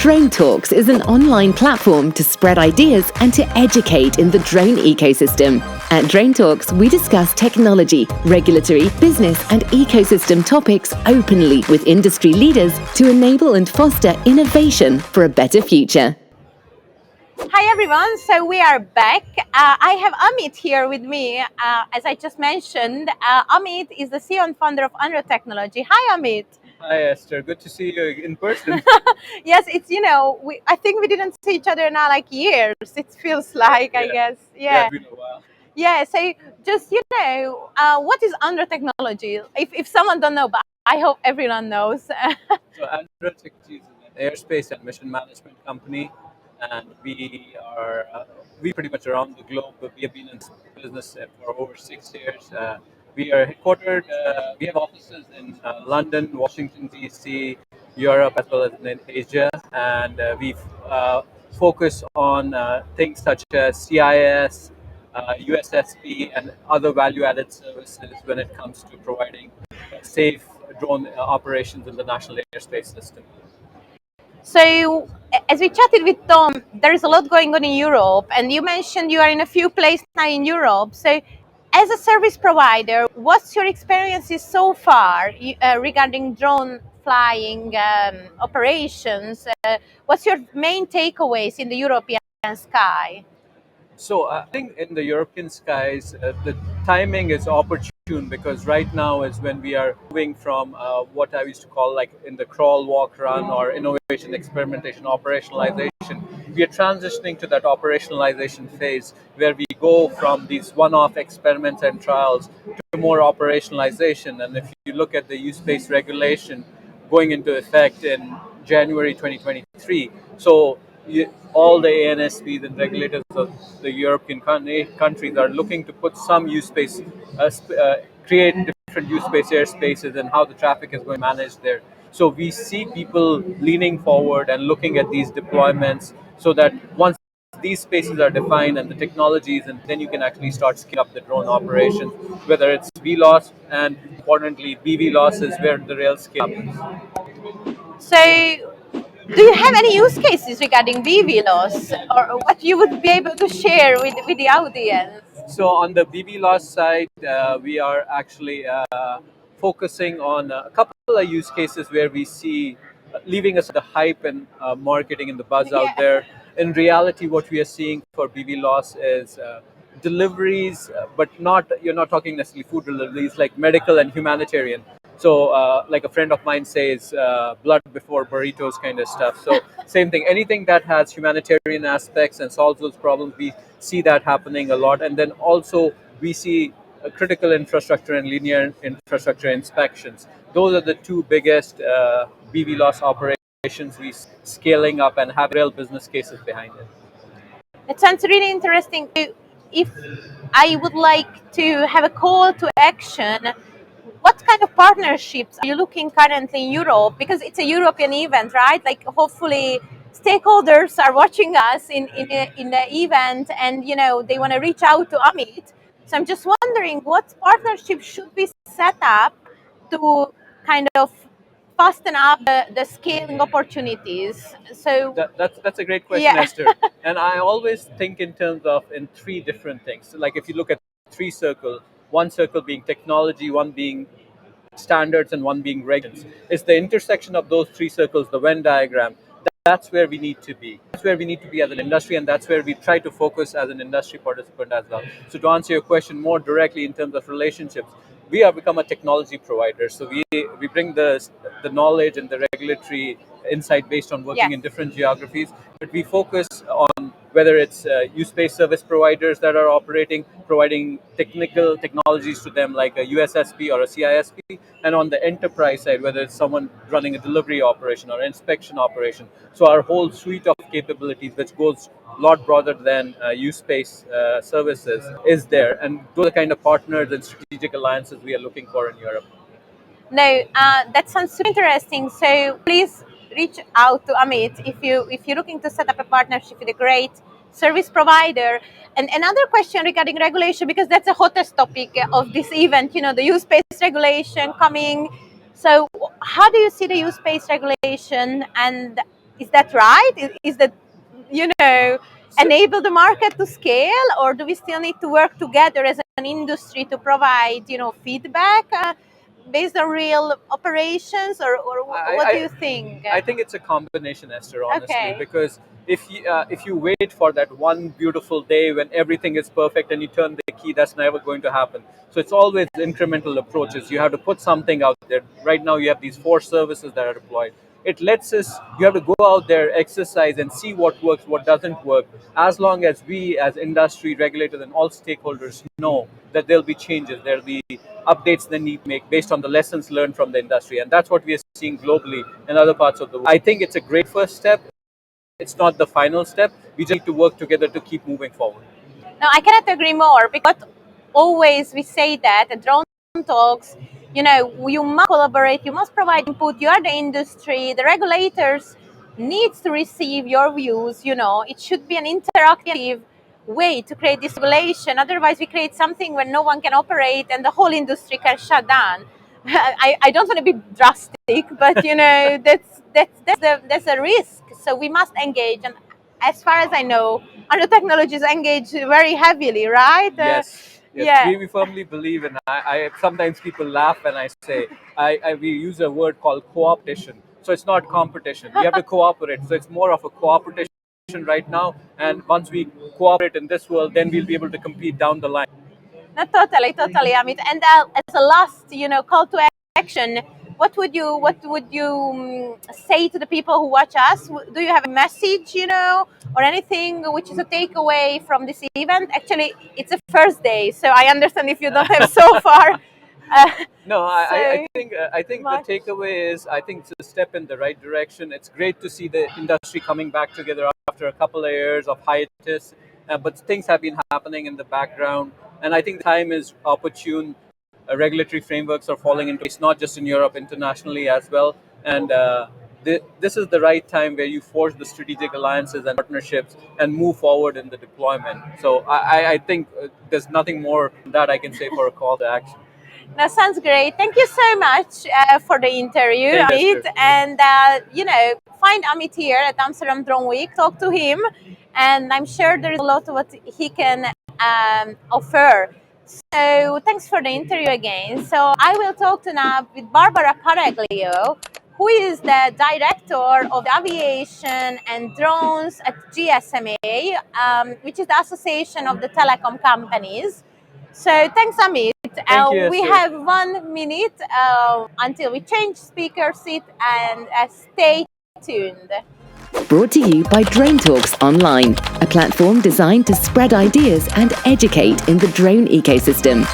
DroneTalks is an online platform to spread ideas and to educate in the drone ecosystem. At DroneTalks, we discuss technology, regulatory, business, and ecosystem topics openly with industry leaders to enable and foster innovation for a better future. Hi everyone, so we are back. I have Amit here with me. As I just mentioned, Amit is the CEO and founder of ANRA Technology. Hi Amit. Hi Esther, good to see you in person. Yes, it's, I think we didn't see each other now like years. It feels like, I guess. Yeah, it's been a while. Yeah, so just, what is ANRA Technology? If someone don't know, but I hope everyone knows. So ANRA Technology is an airspace and mission management company, and we pretty much around the globe. We have been in business for over 6 years. We are headquartered. We have offices in London, Washington DC, Europe, as well as in Asia, and we focus on things such as CIS, USSP, and other value-added services when it comes to providing safe drone operations in the national airspace system. So, as we chatted with Tom, there is a lot going on in Europe, and you mentioned you are in a few places now in Europe. So, as a service provider, what's your experiences so far regarding drone flying operations? What's your main takeaways in the European sky? So I think in the European skies, the timing is opportune because right now is when we are moving from what I used to call like in the crawl, walk, run, or innovation, experimentation, operationalization. We are transitioning to that operationalization phase where we go from these one-off experiments and trials to more operationalization. And if you look at the use-based regulation going into effect in January 2023, so all the ANSPs and regulators of the European countries are looking to put some use space, create different use space airspaces and how the traffic is going to manage there. So we see people leaning forward and looking at these deployments so that once these spaces are defined and the technologies, and then you can actually start scaling up the drone operations, whether it's BVLOS and importantly BVLOS is where the real scale happens. So, do you have any use cases regarding BVLOS or what you would be able to share with the audience? So on the BVLOS side, we are actually focusing on a couple of use cases where we see leaving us the hype and marketing and the buzz out there. In reality, what we are seeing for BVLOS is deliveries, but you're not talking necessarily food deliveries, like medical and humanitarian. So like a friend of mine says, blood before burritos kind of stuff. So same thing, anything that has humanitarian aspects and solves those problems, we see that happening a lot. And then also we see critical infrastructure and linear infrastructure inspections. Those are the two biggest BVLOS operations we scaling up and have real business cases behind it. It sounds really interesting. If I would like to have a call to action, what kind of partnerships are you looking currently in Europe? Because it's a European event, right? Like hopefully stakeholders are watching us in the event and they want to reach out to Amit. So I'm just wondering what partnerships should be set up to kind of fasten up the scaling opportunities. So that's a great question, Esther. And I always think in terms of in three different things. Like if you look at three circles, one circle being technology, one being standards, and one being regulations. It's the intersection of those three circles, the Venn diagram. That's where we need to be. That's where we need to be as an industry, and that's where we try to focus as an industry participant as well. So to answer your question more directly in terms of relationships, we have become a technology provider. So we bring the knowledge and the regulatory insight based on working in different geographies. But we focus on whether it's use-based service providers that are providing technical technologies to them like a USSP or a CISP, and on the enterprise side, whether it's someone running a delivery operation or inspection operation. So our whole suite of capabilities, which goes a lot broader than use-based services, is there. And those are the kind of partners and strategic alliances we are looking for in Europe. No, that sounds super interesting. So please reach out to Amit if you're looking to set up a partnership with a great service provider. And another question regarding regulation, because that's the hottest topic of this event. The use-based regulation coming. So how do you see the use-based regulation, and Is that right? Is that, enable the market to scale, or do we still need to work together as an industry to provide, feedback based on real operations, or what do you think? I think it's a combination, Esther, honestly, Okay. because if you wait for that one beautiful day when everything is perfect and you turn the key, that's never going to happen. So it's always incremental approaches. You have to put something out there. Right now, you have these 4 services that are deployed. It lets us, you have to go out there, exercise, and see what works, what doesn't work. As long as we, as industry regulators and all stakeholders, know that there'll be changes, there'll be updates they need to make based on the lessons learned from the industry. And that's what we are seeing globally in other parts of the world. I think it's a great first step. It's not the final step. We just need to work together to keep moving forward. No, I cannot agree more, because always we say that at Drone Talks, you must collaborate, you must provide input, you are the industry, the regulators needs to receive your views, it should be an interactive way to create this regulation. Otherwise we create something where no one can operate and the whole industry can shut down. I don't want to be drastic, but that's a risk. So we must engage, and as far as I know, ANRA Technologies engage very heavily, right? Yes. Yeah. We firmly believe in. I sometimes people laugh when I say we use a word called co-optation. So it's not competition. We have to cooperate. So it's more of a cooperation right now. And once we cooperate in this world, then we'll be able to compete down the line. No, totally, Amit. And as a last, call to action, what would you say to the people who watch us? Do you have a message, or anything which is a takeaway from this event? Actually, it's a first day, so I understand if you don't have so far. No, I think much. the takeaway is I think it's a step in the right direction. It's great to see the industry coming back together after a couple of years of hiatus, but things have been happening in the background, and I think the time is opportune. Regulatory frameworks are falling into place, not just in Europe, internationally as well, and this is the right time where you forge the strategic alliances and partnerships and move forward in the deployment. So I think there's nothing more that I can say for a call to action. That sounds great. Thank you so much for the interview, Thank Amit. And, find Amit here at Amsterdam Drone Week, talk to him, and I'm sure there is a lot of what he can offer. So thanks for the interview again. So I will talk to now with Barbara Paraglio, who is the director of the aviation and drones at GSMA, which is the Association of the Telecom Companies. So thanks, Amit. Thank you, We Esther. have 1 minute until we change speaker seat, and stay tuned. Brought to you by DroneTalks Online, a platform designed to spread ideas and educate in the drone ecosystem.